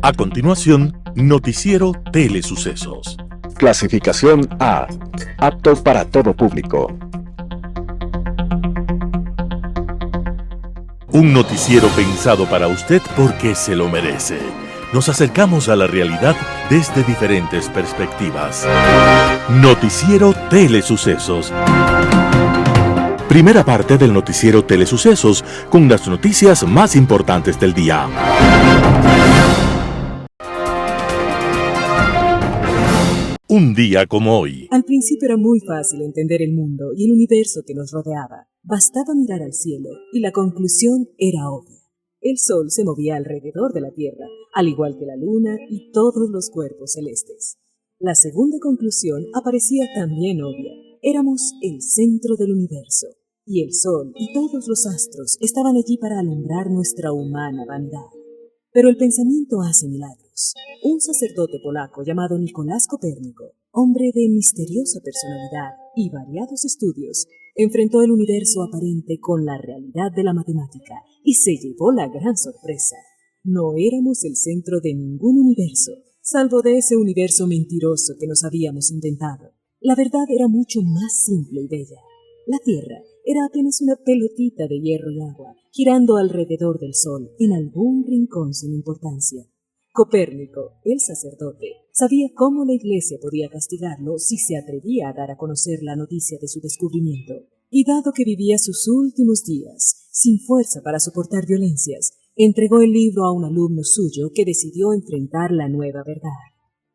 A continuación, Noticiero Telesucesos. Clasificación A. Apto para todo público. Un noticiero pensado para usted porque se lo merece. Nos acercamos a la realidad desde diferentes perspectivas. Noticiero Telesucesos. Primera parte del Noticiero Telesucesos con las noticias más importantes del día. Un día como hoy. Al principio era muy fácil entender el mundo y el universo que nos rodeaba. Bastaba mirar al cielo y la conclusión era obvia. El Sol se movía alrededor de la Tierra, al igual que la Luna y todos los cuerpos celestes. La segunda conclusión aparecía también obvia. Éramos el centro del universo, y el Sol y todos los astros estaban allí para alumbrar nuestra humana vanidad. Pero el pensamiento hace milagros. Un sacerdote polaco llamado Nicolás Copérnico, hombre de misteriosa personalidad y variados estudios, enfrentó el universo aparente con la realidad de la matemática y se llevó la gran sorpresa. No éramos el centro de ningún universo, salvo de ese universo mentiroso que nos habíamos inventado. La verdad era mucho más simple y bella. La Tierra era apenas una pelotita de hierro y agua, girando alrededor del Sol en algún rincón sin importancia. Copérnico, el sacerdote, sabía cómo la Iglesia podía castigarlo si se atrevía a dar a conocer la noticia de su descubrimiento. Y dado que vivía sus últimos días, sin fuerza para soportar violencias, entregó el libro a un alumno suyo que decidió enfrentar la nueva verdad.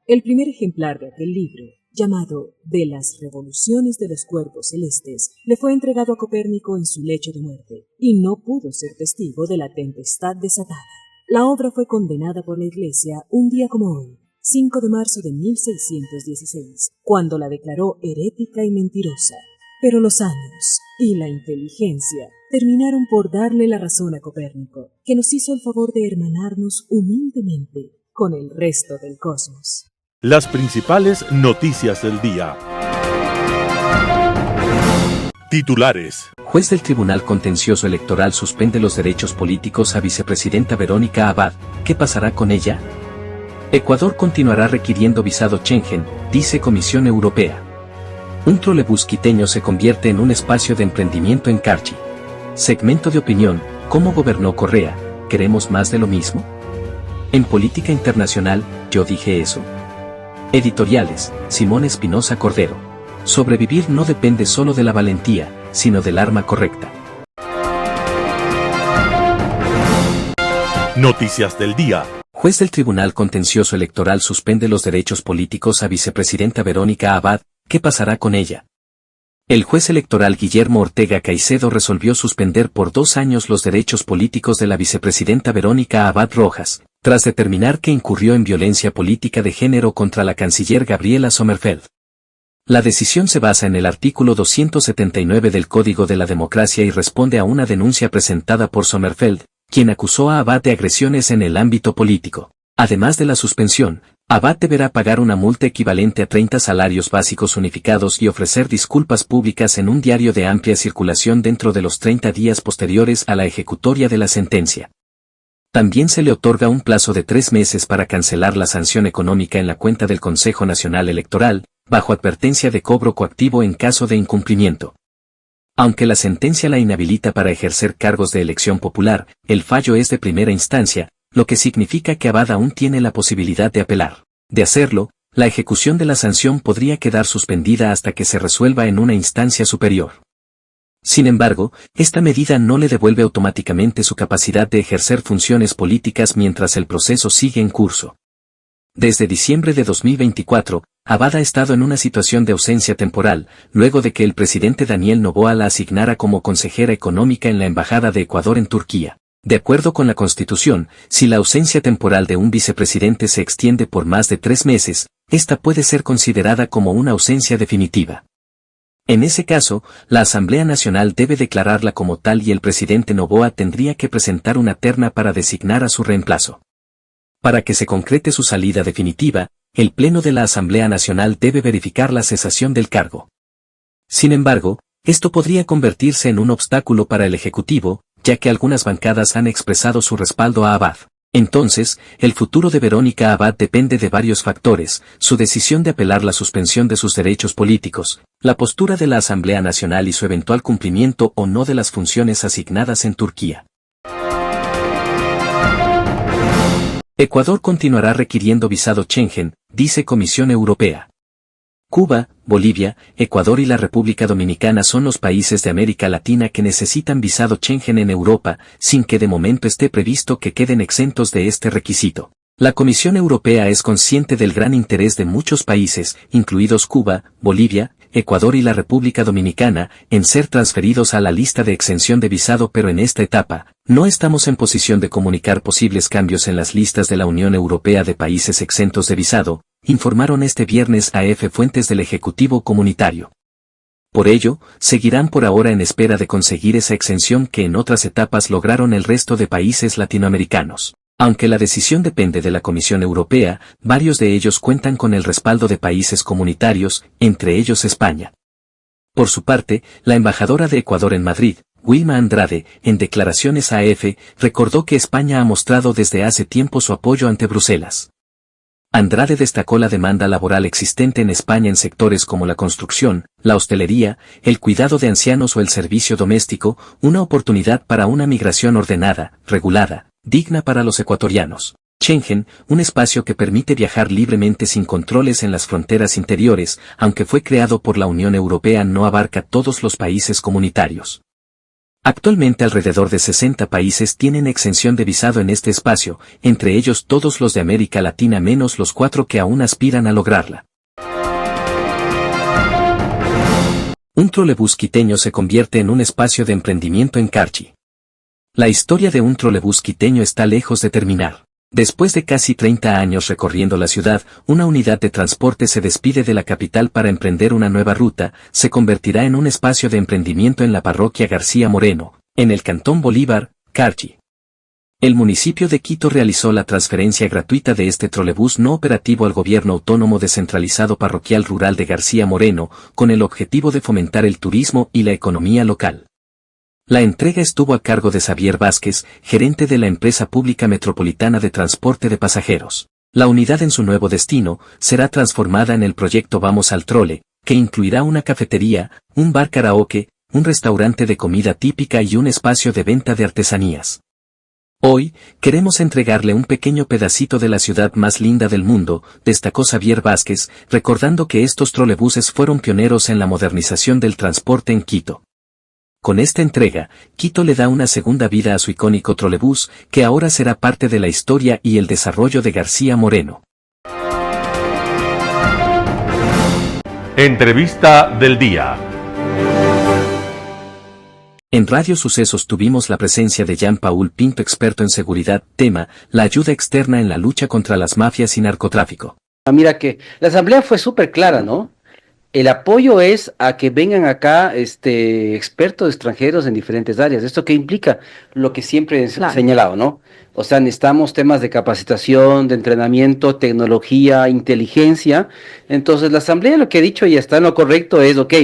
El primer ejemplar de aquel libro, llamado De las revoluciones de los cuerpos celestes, le fue entregado a Copérnico en su lecho de muerte, y no pudo ser testigo de la tempestad desatada. La obra fue condenada por la Iglesia un día como hoy, 5 de marzo de 1616, cuando la declaró herética y mentirosa. Pero los años y la inteligencia terminaron por darle la razón a Copérnico, que nos hizo el favor de hermanarnos humildemente con el resto del cosmos. Las principales noticias del día. Titulares. Juez del Tribunal Contencioso Electoral suspende los derechos políticos a vicepresidenta Verónica Abad. ¿Qué pasará con ella? Ecuador continuará requiriendo visado Schengen, dice Comisión Europea. Un trolebús quiteño se convierte en un espacio de emprendimiento en Carchi. Segmento de opinión, ¿cómo gobernó Correa? ¿Queremos más de lo mismo? En política internacional, ¿yo dije eso? Editoriales, Simón Espinosa Cordero. Sobrevivir no depende solo de la valentía, sino del arma correcta. Noticias del día. Juez del Tribunal Contencioso Electoral suspende los derechos políticos a vicepresidenta Verónica Abad. ¿Qué pasará con ella? El juez electoral Guillermo Ortega Caicedo resolvió suspender por 2 años los derechos políticos de la vicepresidenta Verónica Abad Rojas, tras determinar que incurrió en violencia política de género contra la canciller Gabriela Sommerfeld. La decisión se basa en el artículo 279 del Código de la Democracia y responde a una denuncia presentada por Sommerfeld, quien acusó a Abad de agresiones en el ámbito político. Además de la suspensión, Abad deberá pagar una multa equivalente a 30 salarios básicos unificados y ofrecer disculpas públicas en un diario de amplia circulación dentro de los 30 días posteriores a la ejecutoria de la sentencia. También se le otorga un plazo de 3 meses para cancelar la sanción económica en la cuenta del Consejo Nacional Electoral, bajo advertencia de cobro coactivo en caso de incumplimiento. Aunque la sentencia la inhabilita para ejercer cargos de elección popular, el fallo es de primera instancia, lo que significa que Abad aún tiene la posibilidad de apelar. De hacerlo, la ejecución de la sanción podría quedar suspendida hasta que se resuelva en una instancia superior. Sin embargo, esta medida no le devuelve automáticamente su capacidad de ejercer funciones políticas mientras el proceso sigue en curso. Desde diciembre de 2024, Abad ha estado en una situación de ausencia temporal, luego de que el presidente Daniel Noboa la asignara como consejera económica en la Embajada de Ecuador en Turquía. De acuerdo con la Constitución, si la ausencia temporal de un vicepresidente se extiende por más de 3 meses, esta puede ser considerada como una ausencia definitiva. En ese caso, la Asamblea Nacional debe declararla como tal y el presidente Noboa tendría que presentar una terna para designar a su reemplazo. Para que se concrete su salida definitiva, el Pleno de la Asamblea Nacional debe verificar la cesación del cargo. Sin embargo, esto podría convertirse en un obstáculo para el Ejecutivo, ya que algunas bancadas han expresado su respaldo a Abad. Entonces, el futuro de Verónica Abad depende de varios factores: su decisión de apelar la suspensión de sus derechos políticos, la postura de la Asamblea Nacional y su eventual cumplimiento o no de las funciones asignadas en Turquía. Ecuador continuará requiriendo visado Schengen, dice Comisión Europea. Cuba, Bolivia, Ecuador y la República Dominicana son los países de América Latina que necesitan visado Schengen en Europa, sin que de momento esté previsto que queden exentos de este requisito. La Comisión Europea es consciente del gran interés de muchos países, incluidos Cuba, Bolivia, Ecuador y la República Dominicana, en ser transferidos a la lista de exención de visado, pero en esta etapa, no estamos en posición de comunicar posibles cambios en las listas de la Unión Europea de países exentos de visado, informaron este viernes AF fuentes del Ejecutivo Comunitario. Por ello, seguirán por ahora en espera de conseguir esa exención que en otras etapas lograron el resto de países latinoamericanos. Aunque la decisión depende de la Comisión Europea, varios de ellos cuentan con el respaldo de países comunitarios, entre ellos España. Por su parte, la embajadora de Ecuador en Madrid, Wilma Andrade, en declaraciones a AF, recordó que España ha mostrado desde hace tiempo su apoyo ante Bruselas. Andrade destacó la demanda laboral existente en España en sectores como la construcción, la hostelería, el cuidado de ancianos o el servicio doméstico, una oportunidad para una migración ordenada, regulada, digna para los ecuatorianos. Schengen, un espacio que permite viajar libremente sin controles en las fronteras interiores, aunque fue creado por la Unión Europea, no abarca todos los países comunitarios. Actualmente alrededor de 60 países tienen exención de visado en este espacio, entre ellos todos los de América Latina menos los 4 que aún aspiran a lograrla. Un trolebús quiteño se convierte en un espacio de emprendimiento en Carchi. La historia de un trolebús quiteño está lejos de terminar. Después de casi 30 años recorriendo la ciudad, una unidad de transporte se despide de la capital para emprender una nueva ruta. Se convertirá en un espacio de emprendimiento en la parroquia García Moreno, en el Cantón Bolívar, Carchi. El municipio de Quito realizó la transferencia gratuita de este trolebús no operativo al gobierno autónomo descentralizado parroquial rural de García Moreno, con el objetivo de fomentar el turismo y la economía local. La entrega estuvo a cargo de Xavier Vázquez, gerente de la empresa pública metropolitana de transporte de pasajeros. La unidad en su nuevo destino será transformada en el proyecto Vamos al Trole, que incluirá una cafetería, un bar karaoke, un restaurante de comida típica y un espacio de venta de artesanías. Hoy, queremos entregarle un pequeño pedacito de la ciudad más linda del mundo, destacó Xavier Vázquez, recordando que estos trolebuses fueron pioneros en la modernización del transporte en Quito. Con esta entrega, Quito le da una segunda vida a su icónico trolebús, que ahora será parte de la historia y el desarrollo de García Moreno. Entrevista del día. En Radio Sucesos tuvimos la presencia de Jean-Paul Pinto, experto en seguridad, tema, la ayuda externa en la lucha contra las mafias y narcotráfico. Mira que la asamblea fue súper clara, ¿no? El apoyo es a que vengan acá expertos extranjeros en diferentes áreas. ¿Esto qué implica? Lo que siempre he señalado, ¿no? O sea, necesitamos temas de capacitación, de entrenamiento, tecnología, inteligencia. Entonces, la asamblea lo que ha dicho y está en lo correcto es, ok,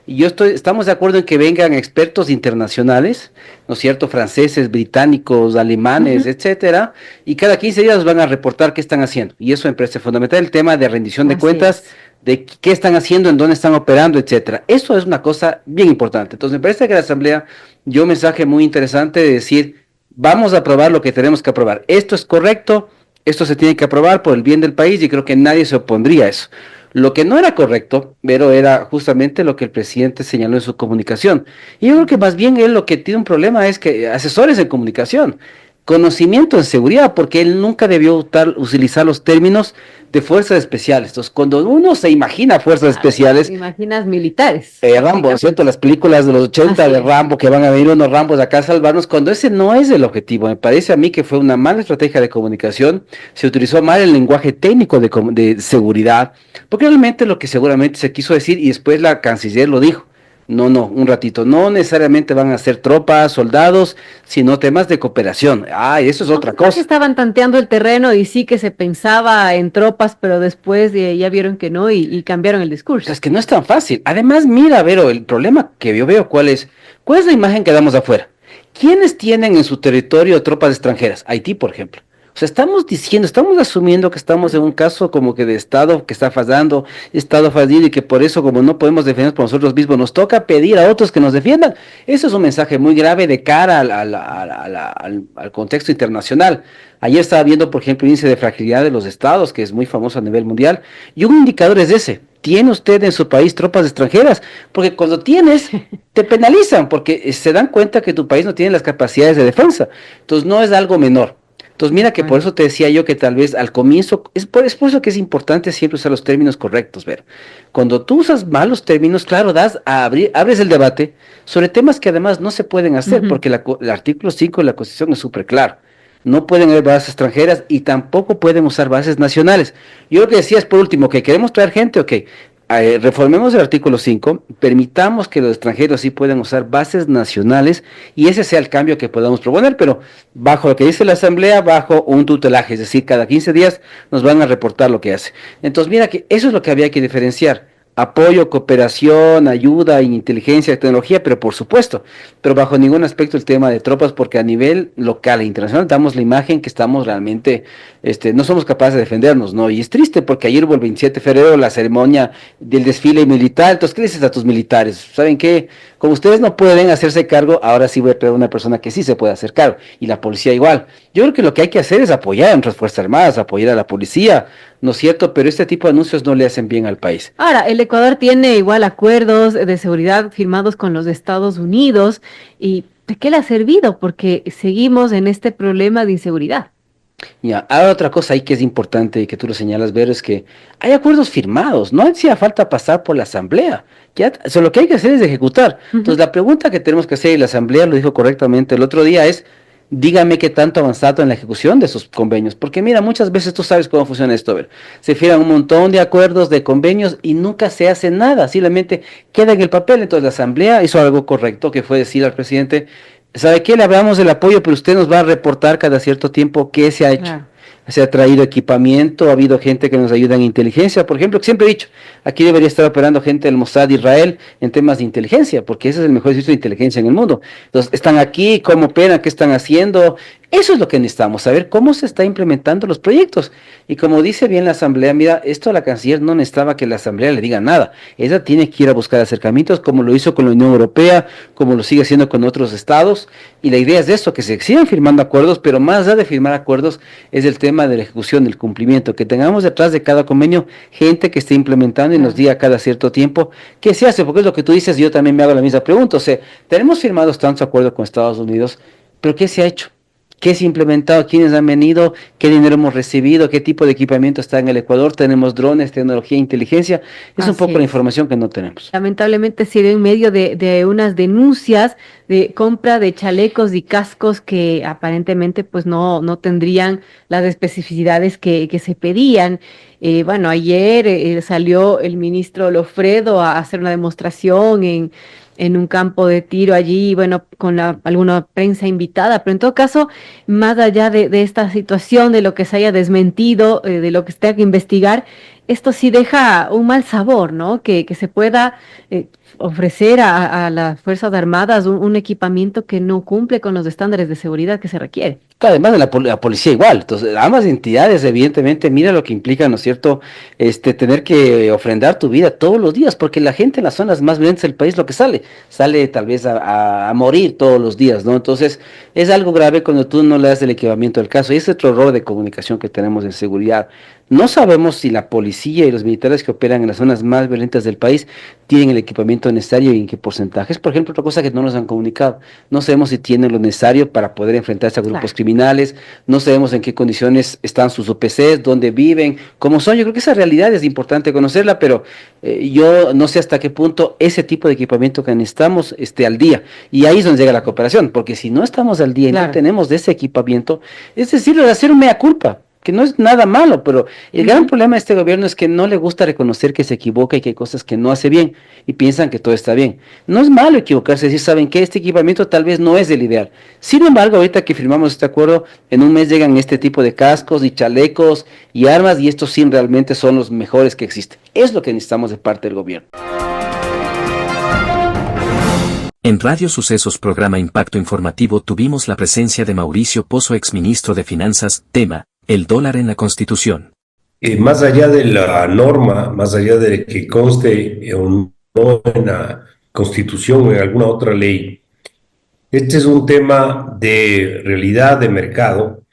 estamos de acuerdo en que vengan expertos internacionales, ¿no es cierto? Franceses, británicos, alemanes, etcétera, y cada 15 días van a reportar qué están haciendo. Y eso me parece fundamental, el tema de rendición de cuentas, de qué están haciendo, en dónde están operando, etcétera. Eso es una cosa bien importante. Entonces, me parece que la asamblea dio un mensaje muy interesante de decir, vamos a aprobar lo que tenemos que aprobar. Esto es correcto, esto se tiene que aprobar por el bien del país y creo que nadie se opondría a eso. Lo que no era correcto, pero era justamente lo que el presidente señaló en su comunicación. Y yo creo que más bien él lo que tiene un problema es que asesores en comunicación, conocimiento en seguridad, porque él nunca debió utilizar los términos de fuerzas especiales. Entonces, cuando uno se imagina fuerzas especiales, imaginas militares. Rambo, ¿cierto? Las películas de los 80 de Rambo, que van a venir unos Rambos acá a salvarnos, cuando ese no es el objetivo. Me parece a mí que fue una mala estrategia de comunicación, se utilizó mal el lenguaje técnico de seguridad, porque realmente lo que seguramente se quiso decir, y después la canciller lo dijo, no, un ratito, no necesariamente van a ser tropas, soldados, sino temas de cooperación. Eso es otra cosa. Estaban tanteando el terreno y sí que se pensaba en tropas, pero después ya vieron que no y cambiaron el discurso. Es que no es tan fácil. Además, mira, Vero, el problema que yo veo, ¿cuál es la imagen que damos afuera? ¿Quiénes tienen en su territorio tropas extranjeras? Haití, por ejemplo. O O sea, estamos asumiendo que estamos en un caso como que de Estado que está fallando, Estado fallido y que por eso como no podemos defendernos por nosotros mismos, nos toca pedir a otros que nos defiendan. Eso es un mensaje muy grave de cara al contexto internacional. Ayer estaba viendo, por ejemplo, el índice de fragilidad de los estados, que es muy famoso a nivel mundial, y un indicador es ese. ¿Tiene usted en su país tropas extranjeras? Porque cuando tienes, te penalizan, porque se dan cuenta que tu país no tiene las capacidades de defensa. Entonces no es algo menor. Entonces mira que por eso te decía yo que tal vez al comienzo, es por eso que es importante siempre usar los términos correctos, ver. Cuando tú usas malos términos, claro, abres el debate sobre temas que además no se pueden hacer, porque el artículo 5 de la Constitución es súper claro. No pueden haber bases extranjeras y tampoco pueden usar bases nacionales. Yo lo que decía es, por último, que queremos traer gente, ok, reformemos el artículo 5, permitamos que los extranjeros sí puedan usar bases nacionales y ese sea el cambio que podamos proponer, pero bajo lo que dice la Asamblea, bajo un tutelaje, es decir, cada 15 días nos van a reportar lo que hace. Entonces, mira que eso es lo que había que diferenciar. Apoyo, cooperación, ayuda, inteligencia, tecnología, pero por supuesto, pero bajo ningún aspecto el tema de tropas, porque a nivel local e internacional damos la imagen que estamos realmente, no somos capaces de defendernos, ¿no? Y es triste porque ayer hubo el 27 de febrero la ceremonia del desfile militar, entonces, ¿qué dices a tus militares? ¿Saben qué? Como ustedes no pueden hacerse cargo, ahora sí voy a traer una persona que sí se puede hacer cargo, y la policía igual. Yo creo que lo que hay que hacer es apoyar a nuestras Fuerzas Armadas, apoyar a la policía, ¿no es cierto? Pero este tipo de anuncios no le hacen bien al país. Ahora, el Ecuador tiene igual acuerdos de seguridad firmados con los Estados Unidos y ¿de qué le ha servido? Porque seguimos en este problema de inseguridad. Ya, ahora otra cosa ahí que es importante y que tú lo señalas, ver, es que hay acuerdos firmados, no hacía falta pasar por la Asamblea, lo que hay que hacer es ejecutar. Entonces la pregunta que tenemos que hacer, y la Asamblea lo dijo correctamente el otro día, es dígame qué tanto ha avanzado en la ejecución de esos convenios, porque mira, muchas veces tú sabes cómo funciona esto, ver, se firman un montón de acuerdos, de convenios y nunca se hace nada, simplemente queda en el papel. Entonces la Asamblea hizo algo correcto, que fue decir al presidente, ¿sabe qué? Le hablamos del apoyo, pero usted nos va a reportar cada cierto tiempo qué se ha hecho. Claro. Se ha traído equipamiento, ha habido gente que nos ayuda en inteligencia, por ejemplo, que siempre he dicho, aquí debería estar operando gente del Mossad de Israel en temas de inteligencia, porque ese es el mejor servicio de inteligencia en el mundo. Entonces, están aquí, cómo operan, qué están haciendo. Eso es lo que necesitamos, saber cómo se está implementando los proyectos. Y como dice bien la Asamblea, mira, esto la canciller no necesitaba que la Asamblea le diga nada. Ella tiene que ir a buscar acercamientos, como lo hizo con la Unión Europea, como lo sigue haciendo con otros estados. Y la idea es de esto, que se sigan firmando acuerdos, pero más allá de firmar acuerdos, es el tema de la ejecución, del cumplimiento, que tengamos detrás de cada convenio gente que esté implementando y nos diga cada cierto tiempo qué se hace, porque es lo que tú dices, yo también me hago la misma pregunta. O sea, tenemos firmados tantos acuerdos con Estados Unidos, pero ¿qué se ha hecho? ¿Qué se ha implementado? ¿Quiénes han venido? ¿Qué dinero hemos recibido? ¿Qué tipo de equipamiento está en el Ecuador? ¿Tenemos drones, tecnología, inteligencia? Es un poco la información que no tenemos. Lamentablemente se ve en medio de unas denuncias de compra de chalecos y cascos que aparentemente pues no tendrían las especificidades que se pedían. Bueno, ayer salió el ministro Lofredo a hacer una demostración en un campo de tiro allí, bueno, con alguna prensa invitada, pero en todo caso, más allá de esta situación, de lo que se haya desmentido, de lo que se tenga que investigar, esto sí deja un mal sabor, ¿no? Que se pueda ofrecer a las Fuerzas Armadas un equipamiento que no cumple con los estándares de seguridad que se requiere. Además de la policía igual, entonces ambas entidades evidentemente, mira lo que implica, ¿no es cierto?, tener que ofrendar tu vida todos los días, porque la gente en las zonas más violentas del país lo que sale tal vez a morir todos los días, ¿no? Entonces es algo grave cuando tú no le das el equipamiento al caso, y ese es otro error de comunicación que tenemos en seguridad. No sabemos si la policía y los militares que operan en las zonas más violentas del país tienen el equipamiento necesario y en qué porcentajes. Por ejemplo, otra cosa que no nos han comunicado, no sabemos si tienen lo necesario para poder enfrentarse a grupos criminales, no sabemos en qué condiciones están sus OPCs, dónde viven, cómo son. Yo creo que esa realidad es importante conocerla, pero yo no sé hasta qué punto ese tipo de equipamiento que necesitamos esté al día. Y ahí es donde llega la cooperación, porque si no estamos al día y no tenemos de ese equipamiento, es decir, de hacer un mea culpa, que no es nada malo, pero el gran problema de este gobierno es que no le gusta reconocer que se equivoca y que hay cosas que no hace bien y piensan que todo está bien. No es malo equivocarse, decir, saben que este equipamiento tal vez no es el ideal. Sin embargo, ahorita que firmamos este acuerdo, en un mes llegan este tipo de cascos y chalecos y armas, y estos sí realmente son los mejores que existen. Es lo que necesitamos de parte del gobierno. En Radio Sucesos programa Impacto Informativo tuvimos la presencia de Mauricio Pozo, exministro de Finanzas, tema, el dólar en la Constitución. Más allá de la norma, más allá de que conste o no en la Constitución o en alguna otra ley, este es un tema de realidad de mercado.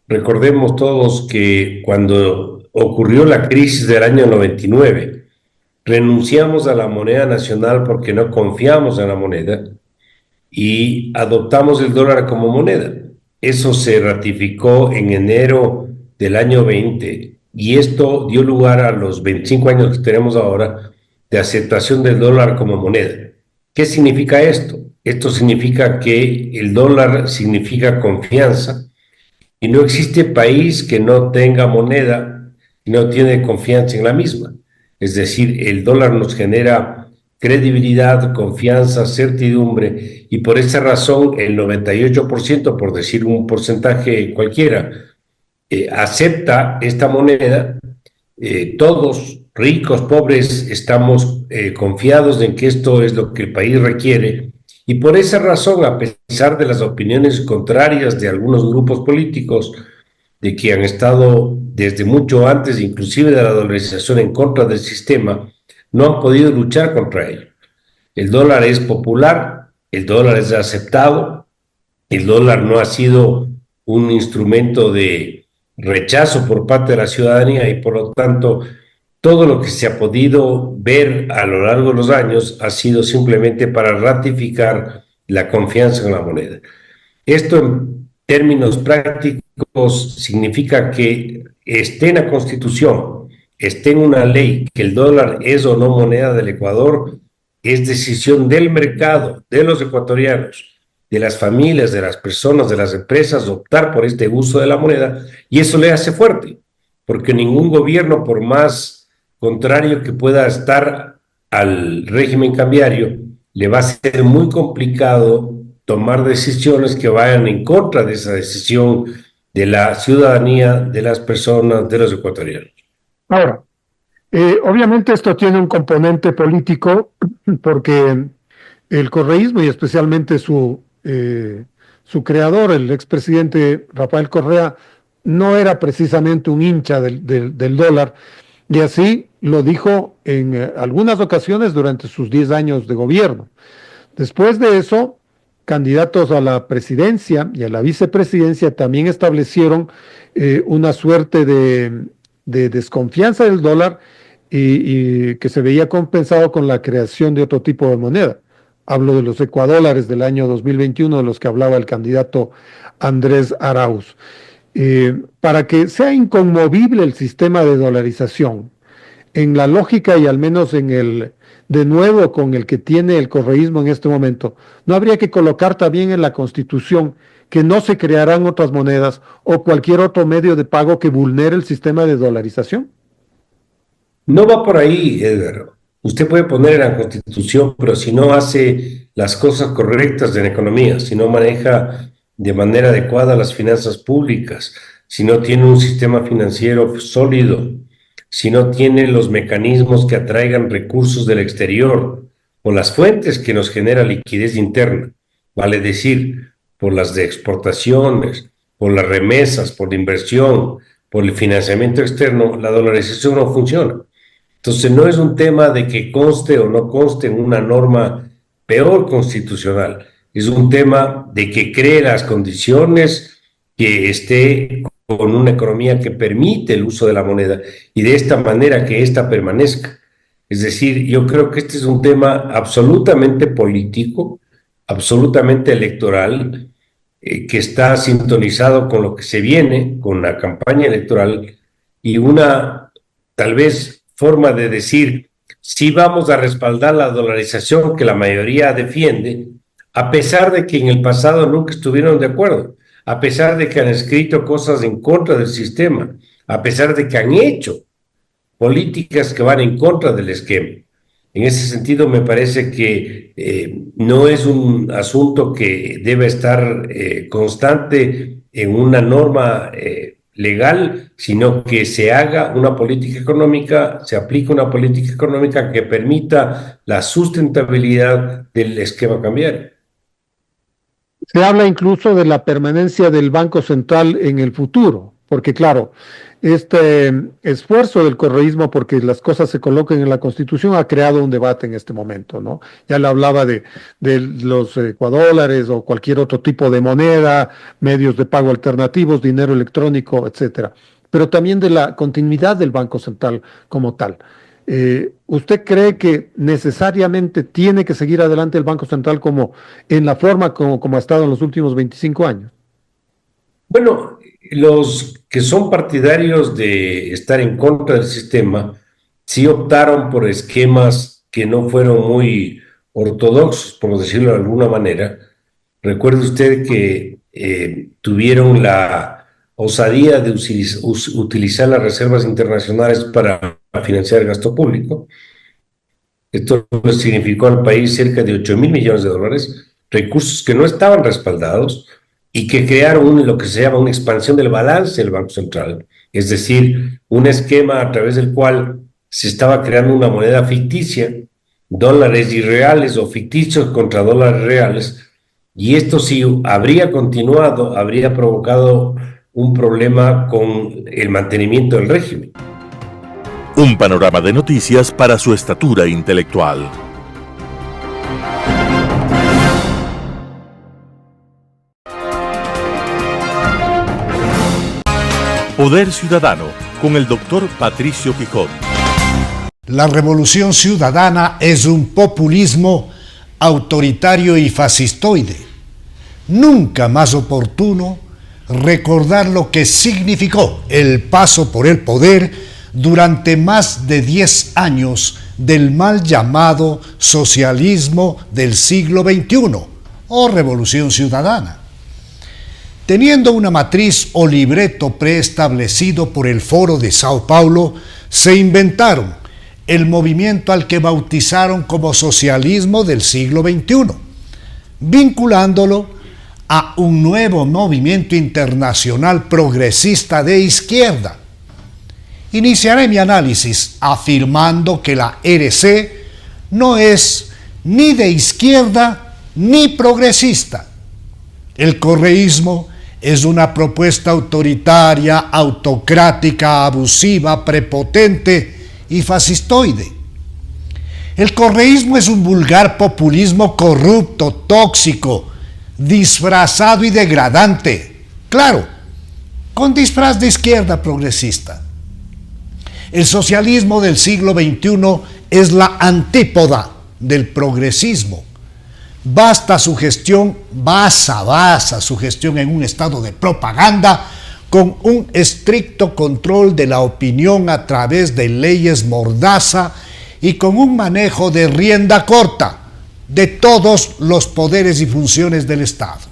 Recordemos todos que cuando ocurrió la crisis del año 99, renunciamos a la moneda nacional porque no confiamos en la moneda y adoptamos el dólar como moneda. Eso se ratificó en enero del año 20 y esto dio lugar a los 25 años que tenemos ahora de aceptación del dólar como moneda. ¿Qué significa esto? Esto significa que el dólar significa confianza y no existe país que no tenga moneda y no tiene confianza en la misma. Es decir, el dólar nos genera credibilidad, confianza, certidumbre, y por esa razón el 98%, por decir un porcentaje cualquiera, acepta esta moneda. Todos, ricos, pobres, estamos confiados en que esto es lo que el país requiere, y por esa razón, a pesar de las opiniones contrarias de algunos grupos políticos, de que han estado desde mucho antes, inclusive de la dolarización, en contra del sistema, no han podido luchar contra ello. El dólar es popular, el dólar es aceptado, el dólar no ha sido un instrumento de rechazo por parte de la ciudadanía y por lo tanto todo lo que se ha podido ver a lo largo de los años ha sido simplemente para ratificar la confianza en la moneda. Esto en términos prácticos significa que esté en la Constitución, esté en una ley que el dólar es o no moneda del Ecuador, es decisión del mercado, de los ecuatorianos, de las familias, de las personas, de las empresas, optar por este uso de la moneda, y eso le hace fuerte, porque ningún gobierno, por más contrario que pueda estar al régimen cambiario, le va a ser muy complicado tomar decisiones que vayan en contra de esa decisión de la ciudadanía, de las personas, de los ecuatorianos. Ahora, obviamente esto tiene un componente político porque el correísmo y especialmente su creador, el expresidente Rafael Correa, no era precisamente un hincha del dólar, y así lo dijo en algunas ocasiones durante sus 10 años de gobierno. Después de eso, candidatos a la presidencia y a la vicepresidencia también establecieron una suerte de desconfianza del dólar y que se veía compensado con la creación de otro tipo de moneda. Hablo de los ecuadólares del año 2021, de los que hablaba el candidato Andrés Arauz. Para que sea inconmovible el sistema de dolarización, en la lógica y al menos de nuevo con el que tiene el correísmo en este momento, ¿no habría que colocar también en la Constitución que no se crearán otras monedas o cualquier otro medio de pago que vulnere el sistema de dolarización? No va por ahí, Edgar. Usted puede poner en la Constitución, pero si no hace las cosas correctas de la economía, si no maneja de manera adecuada las finanzas públicas, si no tiene un sistema financiero sólido, si no tiene los mecanismos que atraigan recursos del exterior o las fuentes que nos genera liquidez interna, vale decir, por las de exportaciones, por las remesas, por la inversión, por el financiamiento externo, la dolarización no funciona. Entonces no es un tema de que conste o no conste en una norma peor constitucional, es un tema de que cree las condiciones, que esté con una economía que permite el uso de la moneda y de esta manera que ésta permanezca. Es decir, yo creo que este es un tema absolutamente político, absolutamente electoral, que está sintonizado con lo que se viene, con la campaña electoral y una, tal vez, forma de decir, sí vamos a respaldar la dolarización que la mayoría defiende, a pesar de que en el pasado nunca estuvieron de acuerdo, a pesar de que han escrito cosas en contra del sistema, a pesar de que han hecho políticas que van en contra del esquema. En ese sentido, me parece que no es un asunto que debe estar constante en una norma legal, sino que se haga una política económica, se aplique una política económica que permita la sustentabilidad del esquema cambiario. Se habla incluso de la permanencia del Banco Central en el futuro, porque claro, este esfuerzo del correísmo porque las cosas se coloquen en la Constitución ha creado un debate en este momento, ¿no? Ya le hablaba de los ecuadólares o cualquier otro tipo de moneda, medios de pago alternativos, dinero electrónico, etcétera, pero también de la continuidad del Banco Central como tal. ¿Usted cree que necesariamente tiene que seguir adelante el Banco Central como en la forma como ha estado en los últimos 25 años? Bueno, los que son partidarios de estar en contra del sistema sí optaron por esquemas que no fueron muy ortodoxos, por decirlo de alguna manera. Recuerde usted que tuvieron la osadía de utilizar las reservas internacionales para financiar el gasto público. Esto significó al país cerca de 8.000 millones de dólares, recursos que no estaban respaldados y que crearon lo que se llama una expansión del balance del Banco Central, es decir, un esquema a través del cual se estaba creando una moneda ficticia, dólares irreales o ficticios contra dólares reales, y esto si habría continuado, habría provocado un problema con el mantenimiento del régimen. Un panorama de noticias para su estatura intelectual. Poder Ciudadano, con el doctor Patricio Quijón. La revolución ciudadana es un populismo autoritario y fascistoide. Nunca más oportuno recordar lo que significó el paso por el poder durante más de 10 años del mal llamado socialismo del siglo XXI o revolución ciudadana. Teniendo una matriz o libreto preestablecido por el Foro de Sao Paulo, se inventaron el movimiento al que bautizaron como socialismo del siglo XXI, vinculándolo a un nuevo movimiento internacional progresista de izquierda. Iniciaré mi análisis afirmando que la RC no es ni de izquierda ni progresista. El correísmo es una propuesta autoritaria, autocrática, abusiva, prepotente y fascistoide. El correísmo es un vulgar populismo corrupto, tóxico, disfrazado y degradante. Claro, con disfraz de izquierda progresista. El socialismo del siglo XXI es la antípoda del progresismo. Basa su gestión en un estado de propaganda con un estricto control de la opinión a través de leyes mordaza y con un manejo de rienda corta de todos los poderes y funciones del Estado.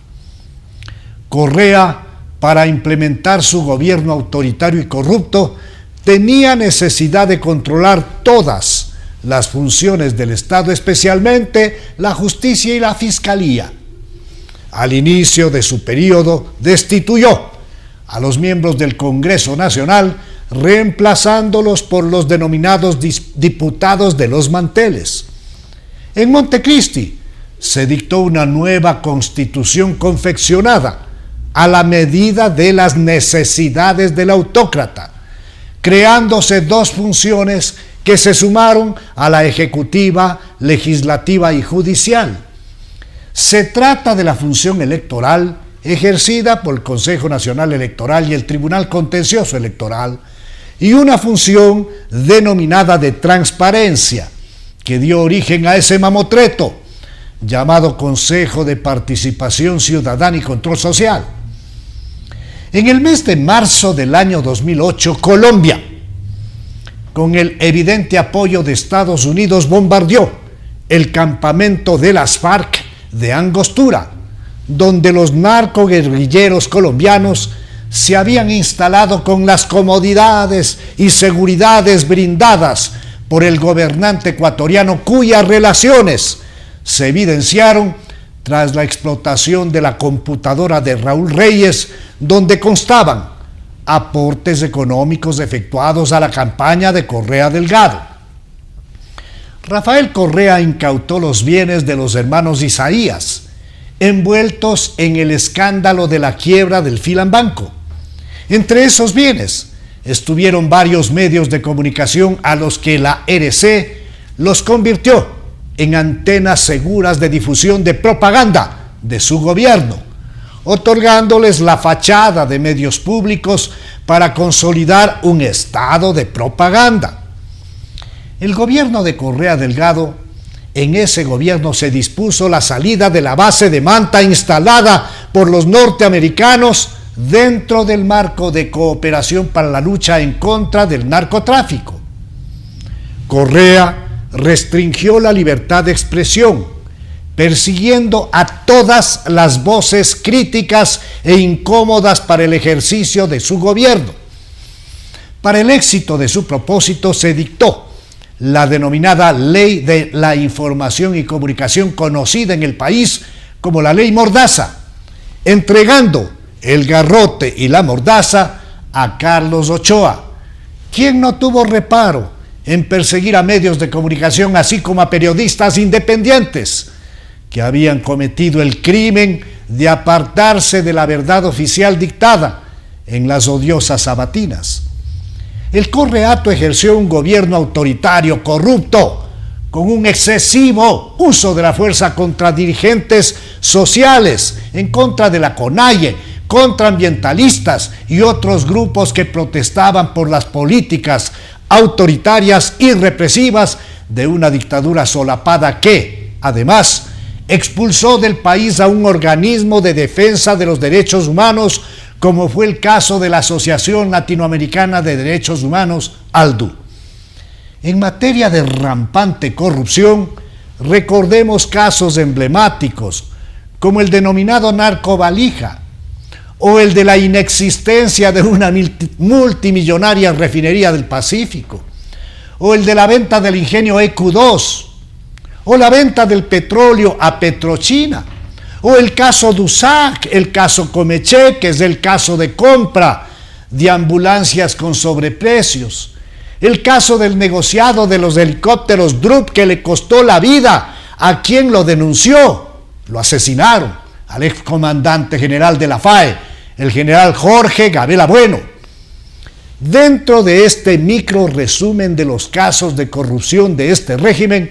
Correa, para implementar su gobierno autoritario y corrupto, tenía necesidad de controlar todas las funciones del Estado, especialmente la justicia y la fiscalía. Al inicio de su periodo, destituyó a los miembros del Congreso Nacional, reemplazándolos por los denominados diputados de los manteles. En Montecristi se dictó una nueva constitución confeccionada a la medida de las necesidades del autócrata, creándose dos funciones que se sumaron a la ejecutiva, legislativa y judicial. Se trata de la función electoral ejercida por el Consejo Nacional Electoral y el Tribunal Contencioso Electoral, y una función denominada de transparencia, que dio origen a ese mamotreto llamado Consejo de Participación Ciudadana y Control Social. En el mes de marzo del año 2008, Colombia, con el evidente apoyo de Estados Unidos, bombardeó el campamento de las FARC de Angostura, donde los narcoguerrilleros colombianos se habían instalado con las comodidades y seguridades brindadas por el gobernante ecuatoriano, cuyas relaciones se evidenciaron tras la explotación de la computadora de Raúl Reyes, donde constaban aportes económicos efectuados a la campaña de Correa Delgado. Rafael Correa incautó los bienes de los hermanos Isaías, envueltos en el escándalo de la quiebra del Filambanco. Entre esos bienes estuvieron varios medios de comunicación a los que la RC los convirtió en antenas seguras de difusión de propaganda de su gobierno, otorgándoles la fachada de medios públicos para consolidar un estado de propaganda. El gobierno de Correa Delgado, en ese gobierno se dispuso la salida de la base de Manta instalada por los norteamericanos dentro del marco de cooperación para la lucha en contra del narcotráfico. Correa restringió la libertad de expresión, persiguiendo a todas las voces críticas e incómodas para el ejercicio de su gobierno. Para el éxito de su propósito se dictó la denominada Ley de la Información y Comunicación, conocida en el país como la Ley Mordaza, entregando el garrote y la mordaza a Carlos Ochoa, quien no tuvo reparo en perseguir a medios de comunicación así como a periodistas independientes que habían cometido el crimen de apartarse de la verdad oficial dictada en las odiosas sabatinas. El Correato ejerció un gobierno autoritario, corrupto, con un excesivo uso de la fuerza contra dirigentes sociales, en contra de la CONAIE, contra ambientalistas y otros grupos que protestaban por las políticas autoritarias y represivas de una dictadura solapada que, además, expulsó del país a un organismo de defensa de los derechos humanos, como fue el caso de la Asociación Latinoamericana de Derechos Humanos, ALDU. En materia de rampante corrupción, recordemos casos emblemáticos, como el denominado narcovalija, o el de la inexistencia de una multimillonaria refinería del Pacífico, o el de la venta del ingenio EQ2, o la venta del petróleo a Petrochina, o el caso DUSAC, el caso Comeche, que es el caso de compra de ambulancias con sobreprecios, el caso del negociado de los helicópteros Drup, que le costó la vida a quien lo denunció, lo asesinaron, al excomandante general de la FAE, el general Jorge Gabela Bueno. Dentro de este micro resumen de los casos de corrupción de este régimen,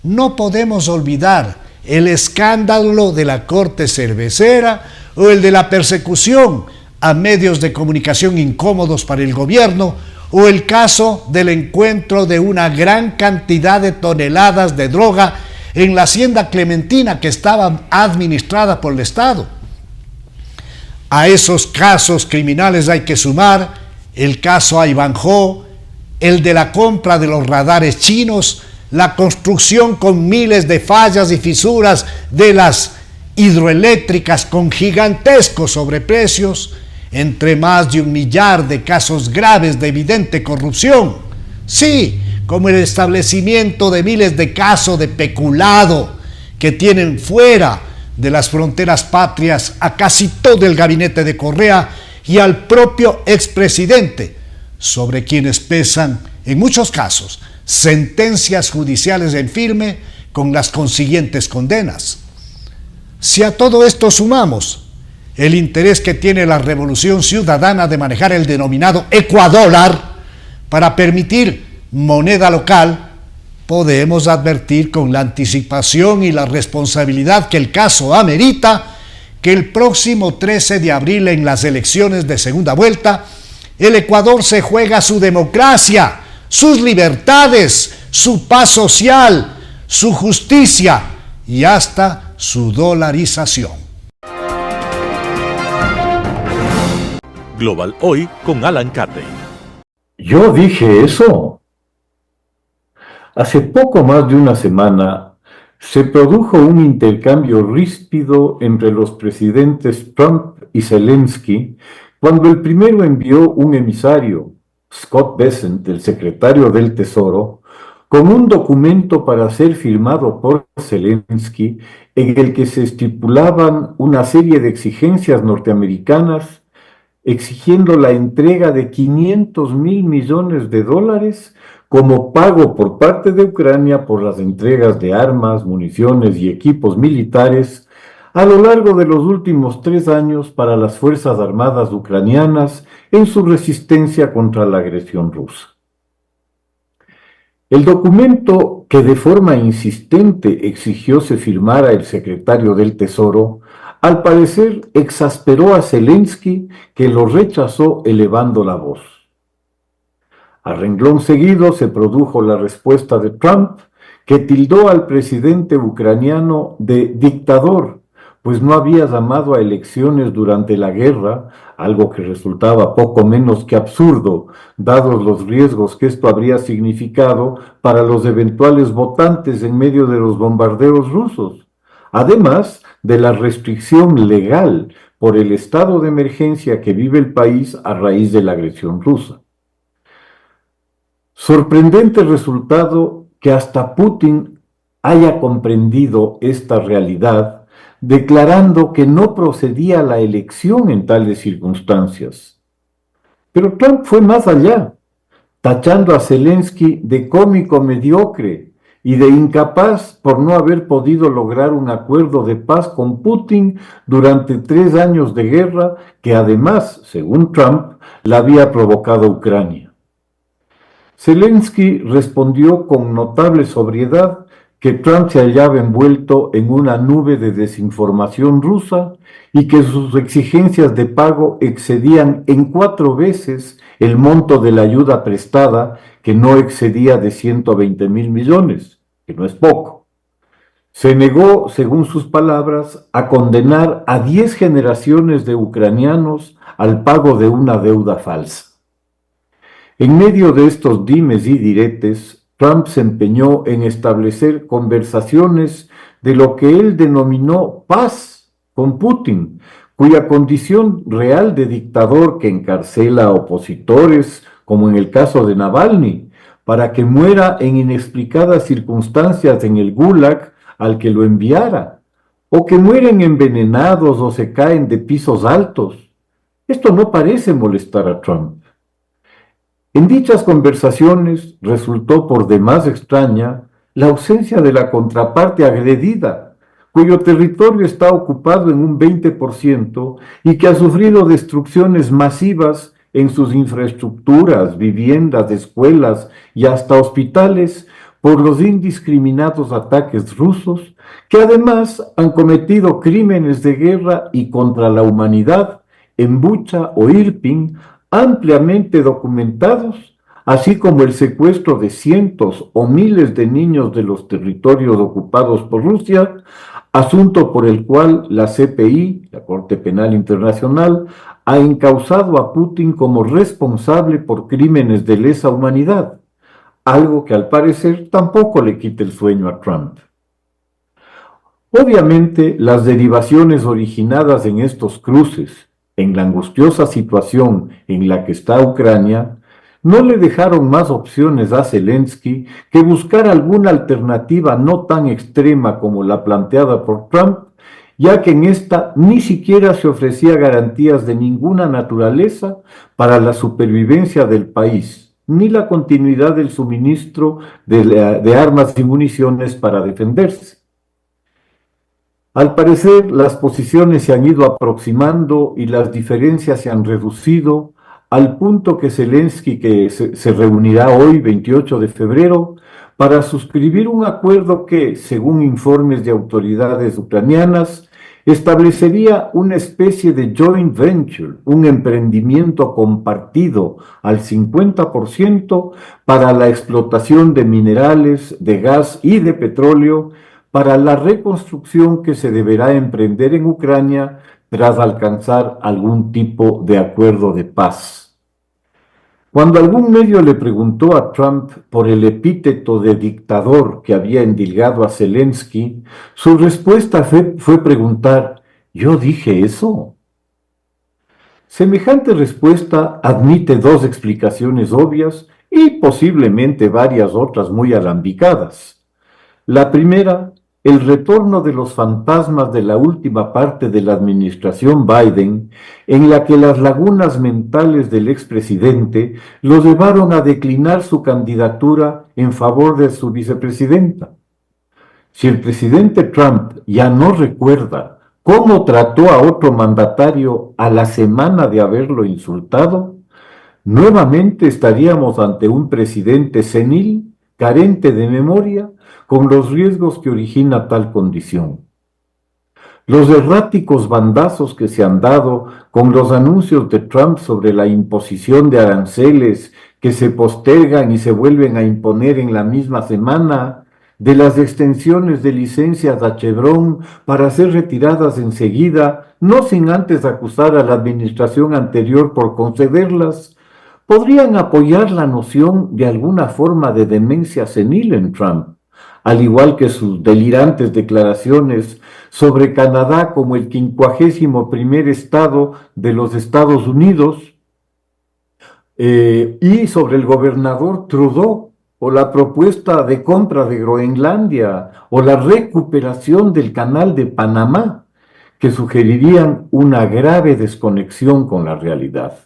no podemos olvidar el escándalo de la Corte Cervecera o el de la persecución a medios de comunicación incómodos para el gobierno, o el caso del encuentro de una gran cantidad de toneladas de droga en la hacienda Clementina, que estaba administrada por el Estado. A esos casos criminales hay que sumar el caso Ivanhoe, el de la compra de los radares chinos, la construcción con miles de fallas y fisuras de las hidroeléctricas con gigantescos sobreprecios, entre más de 1 millar de casos graves de evidente corrupción. Sí, como el establecimiento de miles de casos de peculado que tienen fuera de las fronteras patrias a casi todo el gabinete de Correa y al propio expresidente, sobre quienes pesan, en muchos casos, sentencias judiciales en firme con las consiguientes condenas. Si a todo esto sumamos el interés que tiene la Revolución Ciudadana de manejar el denominado ecuadólar para permitir moneda local, podemos advertir con la anticipación y la responsabilidad que el caso amerita que el próximo 13 de abril en las elecciones de segunda vuelta, el Ecuador se juega su democracia, sus libertades, su paz social, su justicia y hasta su dolarización. Global Hoy con Alan Carney. ¿Yo dije eso? Hace poco más de una semana se produjo un intercambio ríspido entre los presidentes Trump y Zelensky cuando el primero envió un emisario, Scott Bessent, el secretario del Tesoro, con un documento para ser firmado por Zelensky en el que se estipulaban una serie de exigencias norteamericanas exigiendo la entrega de 500.000 millones de dólares como pago por parte de Ucrania por las entregas de armas, municiones y equipos militares a lo largo de los últimos 3 años para las Fuerzas Armadas ucranianas en su resistencia contra la agresión rusa. El documento que de forma insistente exigió se firmara el secretario del Tesoro, al parecer exasperó a Zelensky, que lo rechazó elevando la voz. A renglón seguido se produjo la respuesta de Trump, que tildó al presidente ucraniano de dictador, pues no había llamado a elecciones durante la guerra, algo que resultaba poco menos que absurdo, dados los riesgos que esto habría significado para los eventuales votantes en medio de los bombardeos rusos, además de la restricción legal por el estado de emergencia que vive el país a raíz de la agresión rusa. Sorprendente resultado que hasta Putin haya comprendido esta realidad, declarando que no procedía la elección en tales circunstancias. Pero Trump fue más allá, tachando a Zelensky de cómico mediocre y de incapaz por no haber podido lograr un acuerdo de paz con Putin durante 3 años de guerra que además, según Trump, la había provocado Ucrania. Zelensky respondió con notable sobriedad que Trump se hallaba envuelto en una nube de desinformación rusa y que sus exigencias de pago excedían en 4 veces el monto de la ayuda prestada, que no excedía de 120.000 millones, que no es poco. Se negó, según sus palabras, a condenar a 10 generaciones de ucranianos al pago de una deuda falsa. En medio de estos dimes y diretes, Trump se empeñó en establecer conversaciones de lo que él denominó paz con Putin, cuya condición real de dictador que encarcela a opositores, como en el caso de Navalny, para que muera en inexplicadas circunstancias en el Gulag al que lo enviara, o que mueren envenenados o se caen de pisos altos. Esto no parece molestar a Trump. En dichas conversaciones resultó por demás extraña la ausencia de la contraparte agredida, cuyo territorio está ocupado en un 20% y que ha sufrido destrucciones masivas en sus infraestructuras, viviendas, escuelas y hasta hospitales por los indiscriminados ataques rusos, que además han cometido crímenes de guerra y contra la humanidad en Bucha o Irpin, ampliamente documentados, así como el secuestro de cientos o miles de niños de los territorios ocupados por Rusia, asunto por el cual la CPI, la Corte Penal Internacional, ha encausado a Putin como responsable por crímenes de lesa humanidad, algo que al parecer tampoco le quita el sueño a Trump. Obviamente, las derivaciones originadas en estos cruces, en la angustiosa situación en la que está Ucrania, no le dejaron más opciones a Zelensky que buscar alguna alternativa no tan extrema como la planteada por Trump, ya que en esta ni siquiera se ofrecía garantías de ninguna naturaleza para la supervivencia del país, ni la continuidad del suministro de armas y municiones para defenderse. Al parecer, las posiciones se han ido aproximando y las diferencias se han reducido al punto que Zelensky, que se reunirá hoy, 28 de febrero, para suscribir un acuerdo que, según informes de autoridades ucranianas, establecería una especie de joint venture, un emprendimiento compartido al 50% para la explotación de minerales, de gas y de petróleo, para la reconstrucción que se deberá emprender en Ucrania tras alcanzar algún tipo de acuerdo de paz. Cuando algún medio le preguntó a Trump por el epíteto de dictador que había endilgado a Zelensky, su respuesta fue preguntar: ¿yo dije eso? Semejante respuesta admite 2 explicaciones obvias y posiblemente varias otras muy alambicadas. La primera el retorno de los fantasmas de la última parte de la administración Biden, en la que las lagunas mentales del expresidente lo llevaron a declinar su candidatura en favor de su vicepresidenta. Si el presidente Trump ya no recuerda cómo trató a otro mandatario a la semana de haberlo insultado, nuevamente estaríamos ante un presidente senil, carente de memoria, con los riesgos que origina tal condición. Los erráticos bandazos que se han dado con los anuncios de Trump sobre la imposición de aranceles que se postergan y se vuelven a imponer en la misma semana, de las extensiones de licencias a Chevron para ser retiradas enseguida, no sin antes acusar a la administración anterior por concederlas, podrían apoyar la noción de alguna forma de demencia senil en Trump, al igual que sus delirantes declaraciones sobre Canadá como el 51º estado de los Estados Unidos y sobre el gobernador Trudeau o la propuesta de compra de Groenlandia o la recuperación del Canal de Panamá, que sugerirían una grave desconexión con la realidad.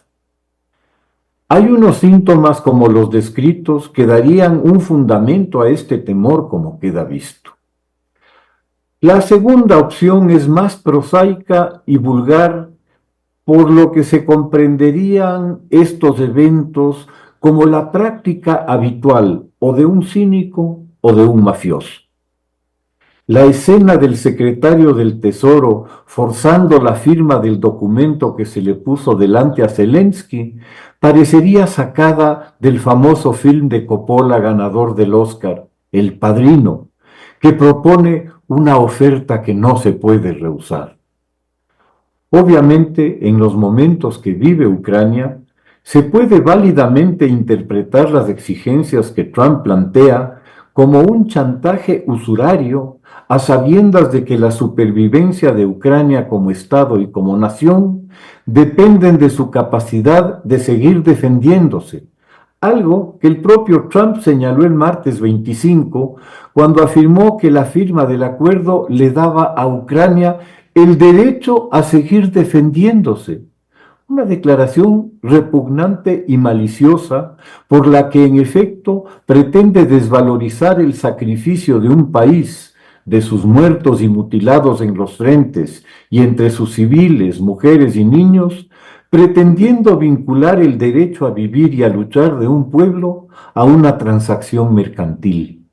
Hay unos síntomas como los descritos que darían un fundamento a este temor, como queda visto. La segunda opción es más prosaica y vulgar, por lo que se comprenderían estos eventos como la práctica habitual o de un cínico o de un mafioso. La escena del secretario del Tesoro forzando la firma del documento que se le puso delante a Zelensky parecería sacada del famoso film de Coppola ganador del Oscar, El Padrino, que propone una oferta que no se puede rehusar. Obviamente, en los momentos que vive Ucrania, se puede válidamente interpretar las exigencias que Trump plantea como un chantaje usurario a sabiendas de que la supervivencia de Ucrania como Estado y como nación dependen de su capacidad de seguir defendiéndose, algo que el propio Trump señaló el martes 25 cuando afirmó que la firma del acuerdo le daba a Ucrania el derecho a seguir defendiéndose. Una declaración repugnante y maliciosa por la que en efecto pretende desvalorizar el sacrificio de un país, de sus muertos y mutilados en los frentes y entre sus civiles, mujeres y niños, pretendiendo vincular el derecho a vivir y a luchar de un pueblo a una transacción mercantil.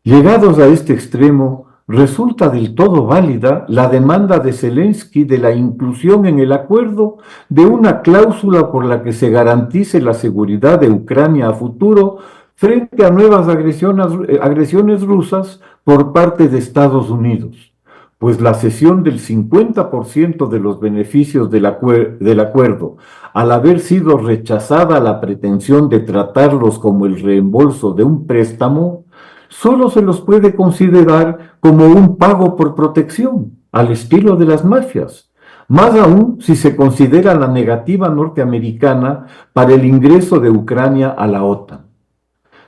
Llegados a este extremo, resulta del todo válida la demanda de Zelensky de la inclusión en el acuerdo de una cláusula por la que se garantice la seguridad de Ucrania a futuro frente a nuevas agresiones rusas por parte de Estados Unidos, pues la cesión del 50% de los beneficios del acuerdo, al haber sido rechazada la pretensión de tratarlos como el reembolso de un préstamo, solo se los puede considerar como un pago por protección, al estilo de las mafias, más aún si se considera la negativa norteamericana para el ingreso de Ucrania a la OTAN.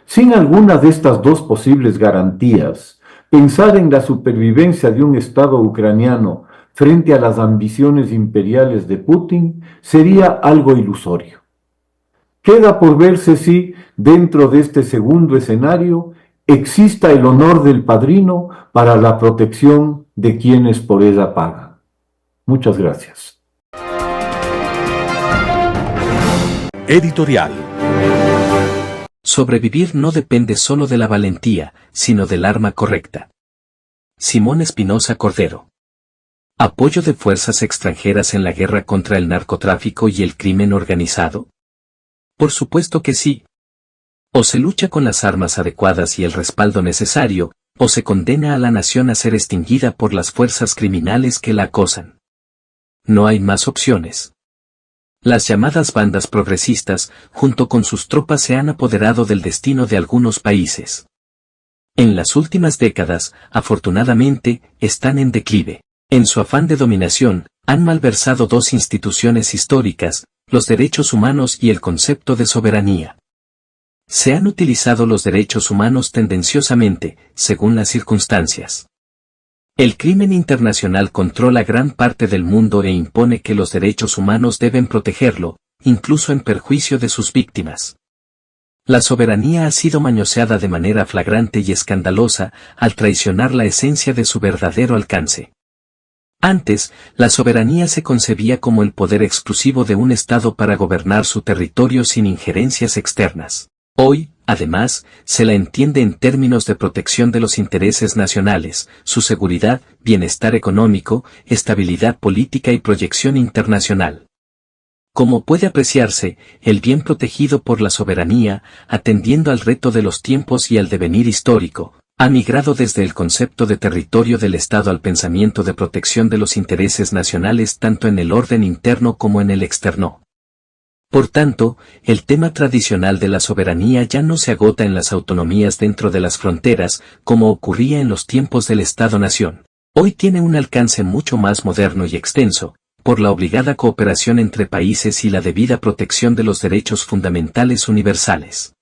Sin alguna de estas dos posibles garantías, pensar en la supervivencia de un Estado ucraniano frente a las ambiciones imperiales de Putin sería algo ilusorio. Queda por verse si, dentro de este segundo escenario, exista el honor del padrino para la protección de quienes por ella pagan. Muchas gracias. Editorial. Sobrevivir no depende solo de la valentía, sino del arma correcta. Simón Espinosa Cordero. ¿Apoyo de fuerzas extranjeras en la guerra contra el narcotráfico y el crimen organizado? Por supuesto que sí. O se lucha con las armas adecuadas y el respaldo necesario, o se condena a la nación a ser extinguida por las fuerzas criminales que la acosan. No hay más opciones. Las llamadas bandas progresistas, junto con sus tropas, se han apoderado del destino de algunos países. En las últimas décadas, afortunadamente, están en declive. En su afán de dominación, han malversado dos instituciones históricas, los derechos humanos y el concepto de soberanía. Se han utilizado los derechos humanos tendenciosamente, según las circunstancias. El crimen internacional controla gran parte del mundo e impone que los derechos humanos deben protegerlo, incluso en perjuicio de sus víctimas. La soberanía ha sido manoseada de manera flagrante y escandalosa al traicionar la esencia de su verdadero alcance. Antes, la soberanía se concebía como el poder exclusivo de un Estado para gobernar su territorio sin injerencias externas. Hoy, además, se la entiende en términos de protección de los intereses nacionales, su seguridad, bienestar económico, estabilidad política y proyección internacional. Como puede apreciarse, el bien protegido por la soberanía, atendiendo al reto de los tiempos y al devenir histórico, ha migrado desde el concepto de territorio del Estado al pensamiento de protección de los intereses nacionales tanto en el orden interno como en el externo. Por tanto, el tema tradicional de la soberanía ya no se agota en las autonomías dentro de las fronteras, como ocurría en los tiempos del Estado-nación. Hoy tiene un alcance mucho más moderno y extenso, por la obligada cooperación entre países y la debida protección de los derechos fundamentales universales.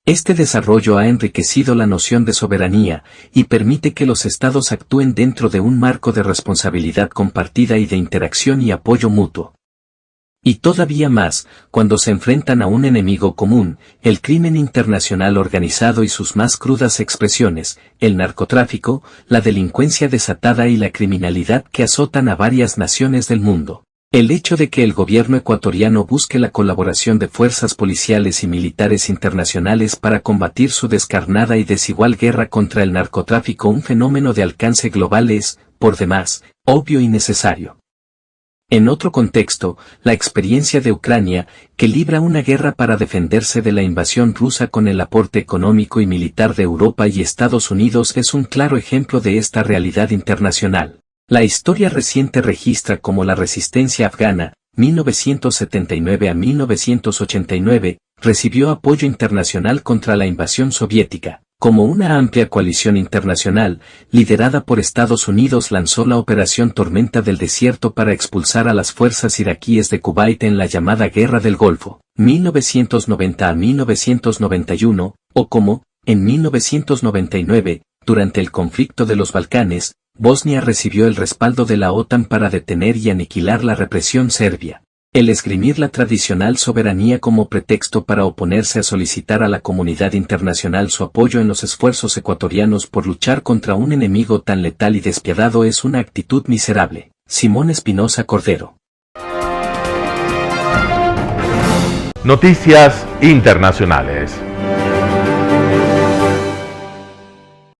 Este desarrollo ha enriquecido la noción de soberanía, y permite que los estados actúen dentro de un marco de responsabilidad compartida y de interacción y apoyo mutuo. Y todavía más, cuando se enfrentan a un enemigo común, el crimen internacional organizado y sus más crudas expresiones, el narcotráfico, la delincuencia desatada y la criminalidad que azotan a varias naciones del mundo. El hecho de que el gobierno ecuatoriano busque la colaboración de fuerzas policiales y militares internacionales para combatir su descarnada y desigual guerra contra el narcotráfico, un fenómeno de alcance global, es, por demás, obvio y necesario. En otro contexto, la experiencia de Ucrania, que libra una guerra para defenderse de la invasión rusa con el aporte económico y militar de Europa y Estados Unidos, es un claro ejemplo de esta realidad internacional. La historia reciente registra cómo la resistencia afgana, 1979 a 1989, recibió apoyo internacional contra la invasión soviética. Como una amplia coalición internacional, liderada por Estados Unidos, lanzó la Operación Tormenta del Desierto para expulsar a las fuerzas iraquíes de Kuwait en la llamada Guerra del Golfo, 1990 a 1991, o como, en 1999, durante el conflicto de los Balcanes, Bosnia recibió el respaldo de la OTAN para detener y aniquilar la represión serbia. El esgrimir la tradicional soberanía como pretexto para oponerse a solicitar a la comunidad internacional su apoyo en los esfuerzos ecuatorianos por luchar contra un enemigo tan letal y despiadado es una actitud miserable. Simón Espinosa Cordero. Noticias internacionales.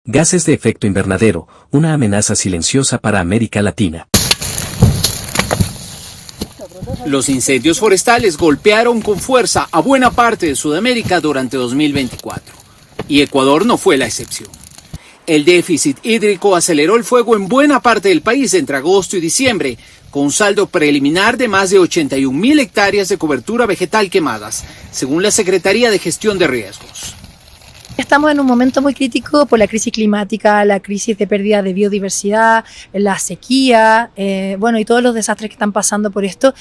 Gases de efecto invernadero, una amenaza silenciosa para América Latina. Los incendios forestales golpearon con fuerza a buena parte de Sudamérica durante 2024, y Ecuador no fue la excepción. El déficit hídrico aceleró el fuego en buena parte del país entre agosto y diciembre, con un saldo preliminar de más de 81.000 hectáreas de cobertura vegetal quemadas, según la Secretaría de Gestión de Riesgos. Estamos en un momento muy crítico por la crisis climática, la crisis de pérdida de biodiversidad, la sequía, y todos los desastres que están pasando por esto.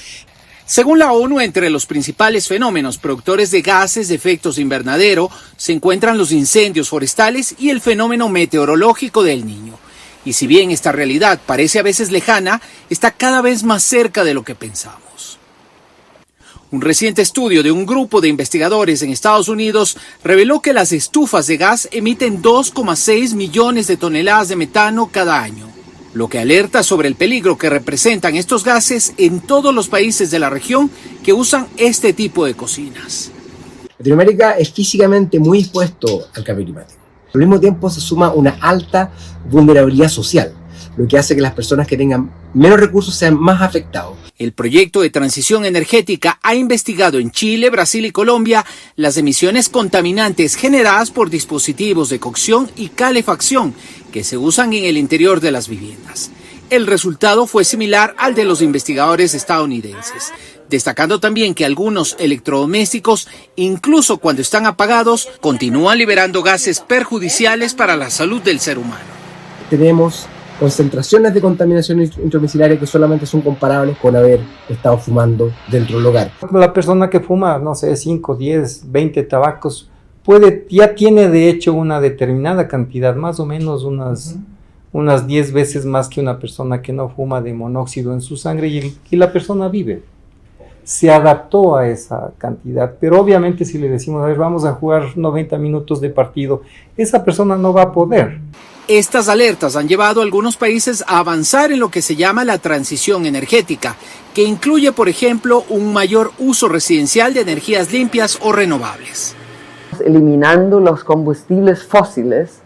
Según la ONU, entre los principales fenómenos productores de gases de efectos invernadero se encuentran los incendios forestales y el fenómeno meteorológico del Niño. Y si bien esta realidad parece a veces lejana, está cada vez más cerca de lo que pensamos. Un reciente estudio de un grupo de investigadores en Estados Unidos reveló que las estufas de gas emiten 2,6 millones de toneladas de metano cada año, lo que alerta sobre el peligro que representan estos gases en todos los países de la región que usan este tipo de cocinas. Latinoamérica es físicamente muy expuesto al cambio climático. Al mismo tiempo se suma una alta vulnerabilidad social, lo que hace que las personas que tengan menos recursos sean más afectados. El proyecto de transición energética ha investigado en Chile, Brasil y Colombia las emisiones contaminantes generadas por dispositivos de cocción y calefacción que se usan en el interior de las viviendas. El resultado fue similar al de los investigadores estadounidenses, destacando también que algunos electrodomésticos, incluso cuando están apagados, continúan liberando gases perjudiciales para la salud del ser humano. Tenemos concentraciones de contaminación intradomiciliaria que solamente son comparables con haber estado fumando dentro del hogar. La persona que fuma, 5, 10, 20 tabacos ya tiene de hecho una determinada cantidad, más o menos unas 10 veces más que una persona que no fuma, de monóxido en su sangre, y la persona vive. Se adaptó a esa cantidad, pero obviamente si le decimos, a ver, vamos a jugar 90 minutos de partido, esa persona no va a poder. Estas alertas han llevado a algunos países a avanzar en lo que se llama la transición energética, que incluye, por ejemplo, un mayor uso residencial de energías limpias o renovables. Eliminando los combustibles fósiles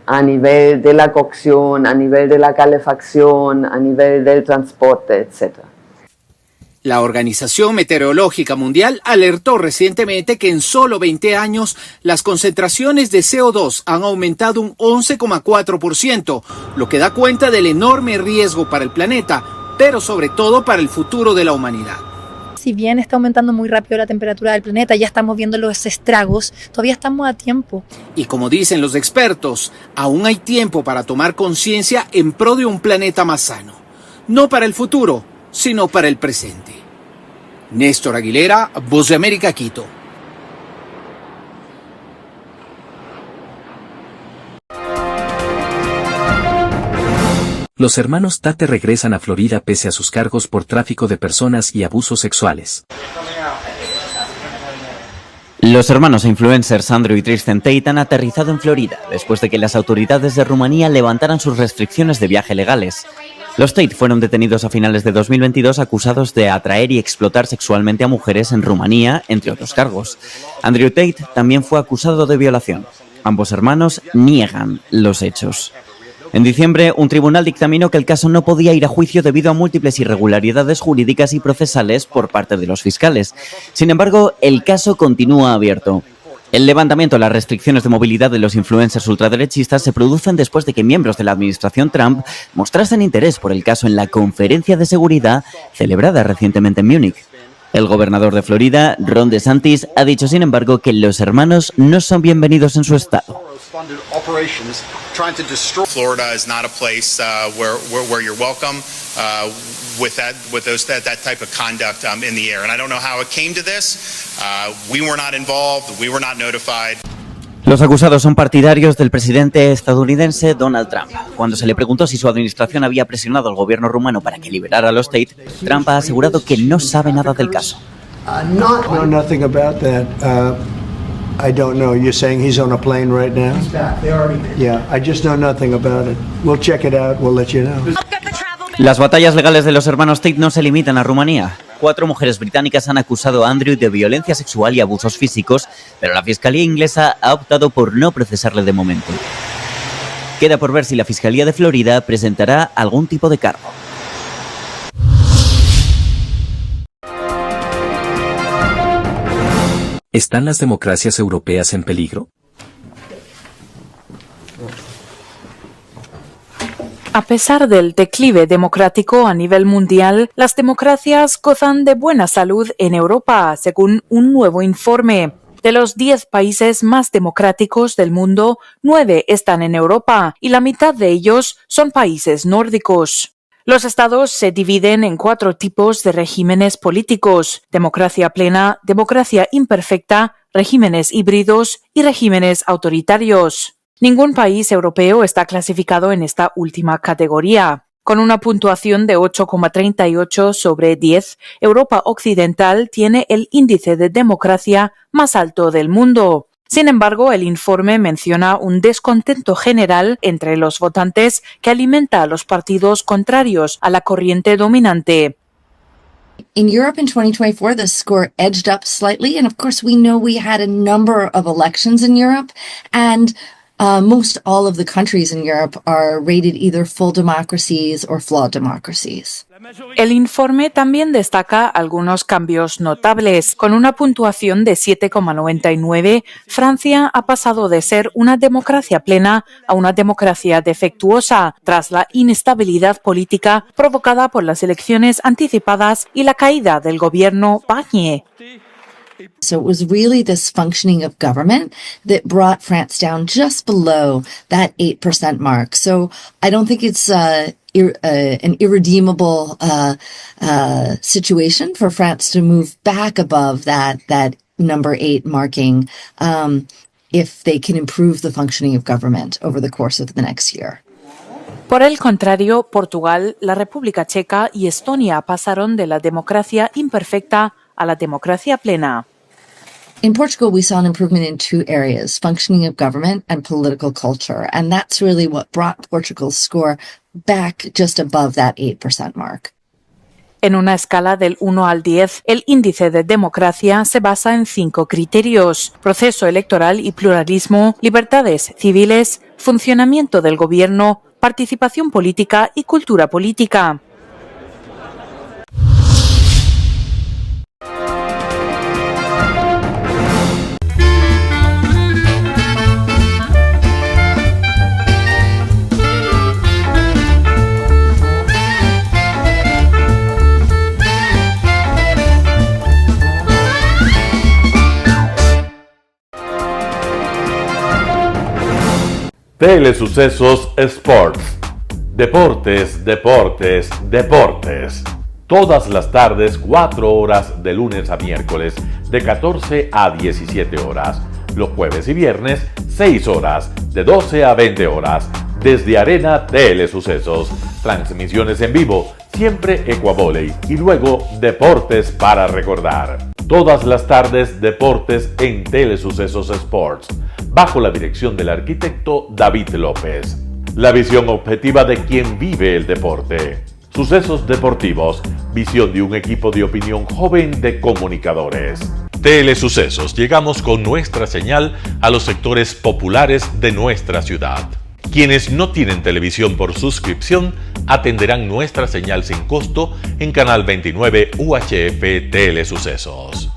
a nivel de la cocción, a nivel de la calefacción, a nivel del transporte, etc. La Organización Meteorológica Mundial alertó recientemente que en solo 20 años las concentraciones de CO2 han aumentado un 11,4%, lo que da cuenta del enorme riesgo para el planeta, pero sobre todo para el futuro de la humanidad. Si bien está aumentando muy rápido la temperatura del planeta, ya estamos viendo los estragos, todavía estamos a tiempo. Y como dicen los expertos, aún hay tiempo para tomar conciencia en pro de un planeta más sano. No para el futuro, sino para el presente. Néstor Aguilera, Voz de América, Quito. Los hermanos Tate regresan a Florida pese a sus cargos por tráfico de personas y abusos sexuales. Los hermanos influencers Andrew y Tristan Tate han aterrizado en Florida después de que las autoridades de Rumanía levantaran sus restricciones de viaje legales. Los Tate fueron detenidos a finales de 2022 acusados de atraer y explotar sexualmente a mujeres en Rumanía, entre otros cargos. Andrew Tate también fue acusado de violación. Ambos hermanos niegan los hechos. En diciembre, un tribunal dictaminó que el caso no podía ir a juicio debido a múltiples irregularidades jurídicas y procesales por parte de los fiscales. Sin embargo, el caso continúa abierto. El levantamiento de las restricciones de movilidad de los influencers ultraderechistas se producen después de que miembros de la administración Trump mostrasen interés por el caso en la conferencia de seguridad celebrada recientemente en Múnich. El gobernador de Florida, Ron DeSantis, ha dicho sin embargo que los hermanos no son bienvenidos en su estado. Florida is not a place where you're welcome with that type of conduct in the air. And I don't know how it came to this. We were not involved. We were not notified. Los acusados son partidarios del presidente estadounidense Donald Trump. Cuando se le preguntó si su administración había presionado al gobierno rumano para que liberara a los Tate, Trump ha asegurado que no sabe nada del caso. No, nothing about that. I don't know. You're saying he's on a plane right now? He's back. They already did. Yeah, I just know nothing about it. We'll check it out. We'll let you know. Las batallas legales de los hermanos Tate no se limitan a Rumanía. 4 mujeres británicas han acusado a Andrew de violencia sexual y abusos físicos, pero la Fiscalía inglesa ha optado por no procesarle de momento. Queda por ver si la Fiscalía de Florida presentará algún tipo de cargo. ¿Están las democracias europeas en peligro? A pesar del declive democrático a nivel mundial, las democracias gozan de buena salud en Europa, según un nuevo informe. De los 10 países más democráticos del mundo, 9 están en Europa y la mitad de ellos son países nórdicos. Los estados se dividen en 4 tipos de regímenes políticos: democracia plena, democracia imperfecta, regímenes híbridos y regímenes autoritarios. Ningún país europeo está clasificado en esta última categoría. Con una puntuación de 8,38 sobre 10, Europa Occidental tiene el índice de democracia más alto del mundo. Sin embargo, el informe menciona un descontento general entre los votantes que alimenta a los partidos contrarios a la corriente dominante. In Europe in 2024, the score edged up slightly, and of course we know we had a number of elections in Europe, and most all of the countries in Europe are rated either full democracies or flawed democracies. El informe también destaca algunos cambios notables. Con una puntuación de 7,99, Francia ha pasado de ser una democracia plena a una democracia defectuosa, tras la inestabilidad política provocada por las elecciones anticipadas y la caída del gobierno Barnier. So it was really this functioning of government that brought France down just below that 8% mark. So I don't think it's an irredeemable situation for France to move back above that number 8 marking. if they can improve the functioning of government over the course of the next year. Por el contrario, Portugal, la República Checa y Estonia pasaron de la democracia imperfecta a la democracia plena. In Portugal, we saw an improvement in two areas, functioning of government and political culture. And that's really what brought Portugal's score back just above that 8% mark. En una escala del 1 al 10, el índice de democracia se basa en 5 criterios: proceso electoral y pluralismo, libertades civiles, funcionamiento del gobierno, participación política y cultura política. Telesucesos Sports. Deportes, deportes, deportes. Todas las tardes, 4 horas de lunes a miércoles, de 14 a 17 horas. Los jueves y viernes, 6 horas, de 12 a 20 horas. Desde Arena Telesucesos. Transmisiones en vivo, siempre Ecuavolley. Y luego, deportes para recordar. Todas las tardes, deportes en Telesucesos Sports, bajo la dirección del arquitecto David López. La visión objetiva de quien vive el deporte. Sucesos deportivos, visión de un equipo de opinión joven de comunicadores. Telesucesos, llegamos con nuestra señal a los sectores populares de nuestra ciudad. Quienes no tienen televisión por suscripción atenderán nuestra señal sin costo en Canal 29 UHF Telesucesos.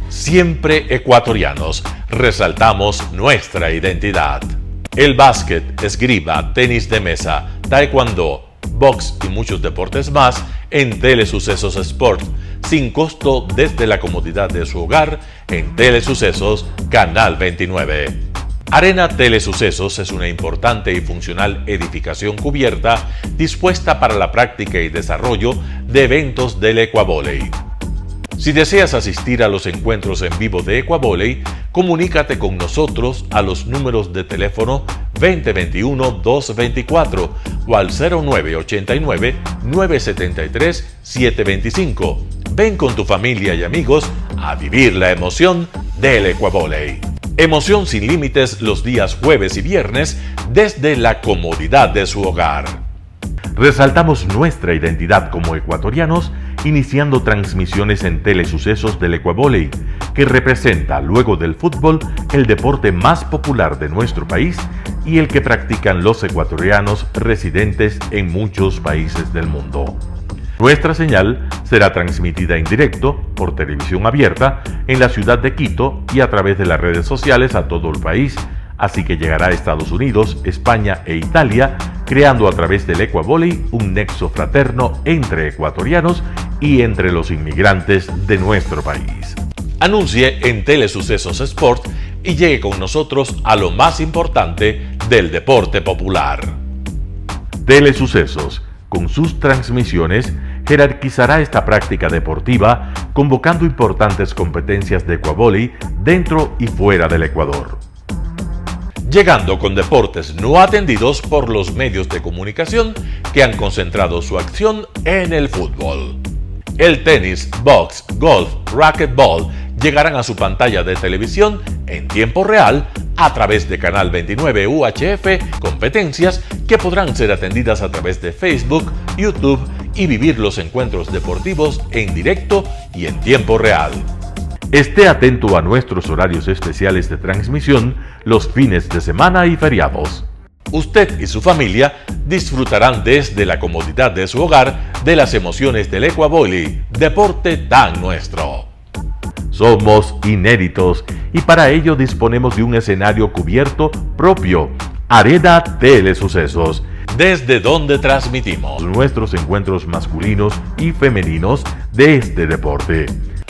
Siempre ecuatorianos, resaltamos nuestra identidad. El básquet, esgrima, tenis de mesa, taekwondo, box y muchos deportes más en Telesucesos Sport, sin costo desde la comodidad de su hogar en Telesucesos Canal 29. Arena Telesucesos es una importante y funcional edificación cubierta dispuesta para la práctica y desarrollo de eventos del Ecuavolley. Si deseas asistir a los encuentros en vivo de Ecuavolley, comunícate con nosotros a los números de teléfono 2021-224 o al 0989-973-725. Ven con tu familia y amigos a vivir la emoción del Ecuavolley. Emoción sin límites los días jueves y viernes desde la comodidad de su hogar. Resaltamos nuestra identidad como ecuatorianos iniciando transmisiones en Telesucesos del Ecuavolley, que representa, luego del fútbol, el deporte más popular de nuestro país y el que practican los ecuatorianos residentes en muchos países del mundo. Nuestra señal será transmitida en directo por televisión abierta en la ciudad de Quito y a través de las redes sociales a todo el país, así que llegará a Estados Unidos, España e Italia, creando a través del Ecuavolley un nexo fraterno entre ecuatorianos y entre los inmigrantes de nuestro país. Anuncie en Telesucesos Sport y llegue con nosotros a lo más importante del deporte popular. Telesucesos, con sus transmisiones, jerarquizará esta práctica deportiva, convocando importantes competencias de Ecuavolley dentro y fuera del Ecuador. Llegando con deportes no atendidos por los medios de comunicación que han concentrado su acción en el fútbol. El tenis, box, golf, racquetball llegarán a su pantalla de televisión en tiempo real a través de Canal 29 UHF, competencias que podrán ser atendidas a través de Facebook, YouTube y vivir los encuentros deportivos en directo y en tiempo real. Esté atento a nuestros horarios especiales de transmisión los fines de semana y feriados. Usted y su familia disfrutarán desde la comodidad de su hogar de las emociones del Ecuavolley, deporte tan nuestro. Somos inéditos y para ello disponemos de un escenario cubierto propio, Arena Telesucesos, desde donde transmitimos nuestros encuentros masculinos y femeninos de este deporte.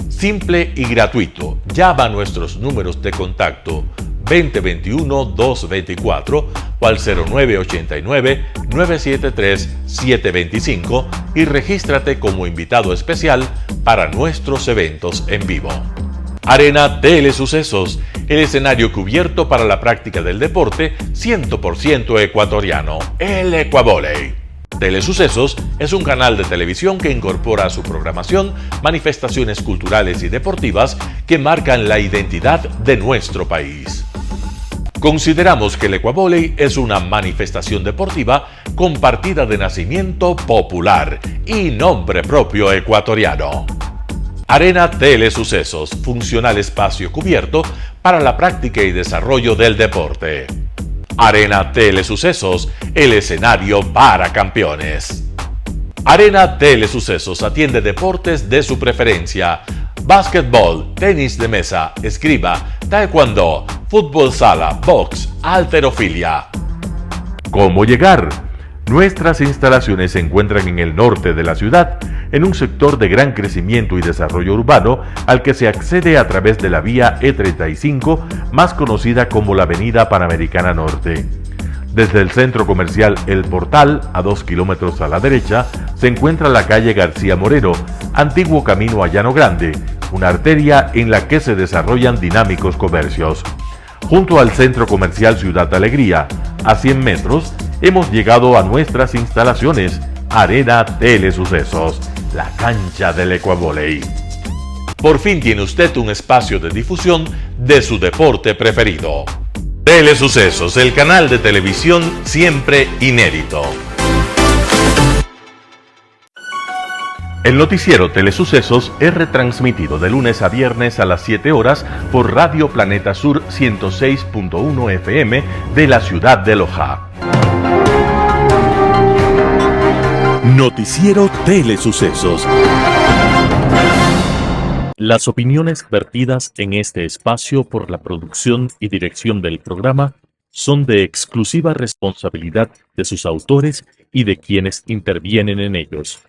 Simple y gratuito. Llama a nuestros números de contacto 2021-224 o al 0989-973-725 y regístrate como invitado especial para nuestros eventos en vivo. Arena Telesucesos, el escenario cubierto para la práctica del deporte 100% ecuatoriano, el Ecuavóley. Telesucesos es un canal de televisión que incorpora a su programación manifestaciones culturales y deportivas que marcan la identidad de nuestro país. Consideramos que el Ecuavóley es una manifestación deportiva con partida de nacimiento popular y nombre propio ecuatoriano. Arena Telesucesos, funcional espacio cubierto para la práctica y desarrollo del deporte. Arena Telesucesos, el escenario para campeones. Arena Telesucesos atiende deportes de su preferencia: básquetbol, tenis de mesa, esgrima, taekwondo, fútbol sala, box, halterofilia. ¿Cómo llegar? Nuestras instalaciones se encuentran en el norte de la ciudad, en un sector de gran crecimiento y desarrollo urbano al que se accede a través de la vía E35, más conocida como la Avenida Panamericana Norte. Desde el centro comercial El Portal, a 2 kilómetros a la derecha, se encuentra la calle García Moreno, antiguo camino a Llano Grande, una arteria en la que se desarrollan dinámicos comercios. Junto al centro comercial Ciudad Alegría, a 100 metros, hemos llegado a nuestras instalaciones, Arena Telesucesos, la cancha del Ecuavóley. Por fin tiene usted un espacio de difusión de su deporte preferido. Telesucesos, el canal de televisión siempre inédito. El noticiero Telesucesos es retransmitido de lunes a viernes a las 7 horas por Radio Planeta Sur 106.1 FM de la ciudad de Loja. Noticiero Telesucesos. Las opiniones vertidas en este espacio por la producción y dirección del programa son de exclusiva responsabilidad de sus autores y de quienes intervienen en ellos.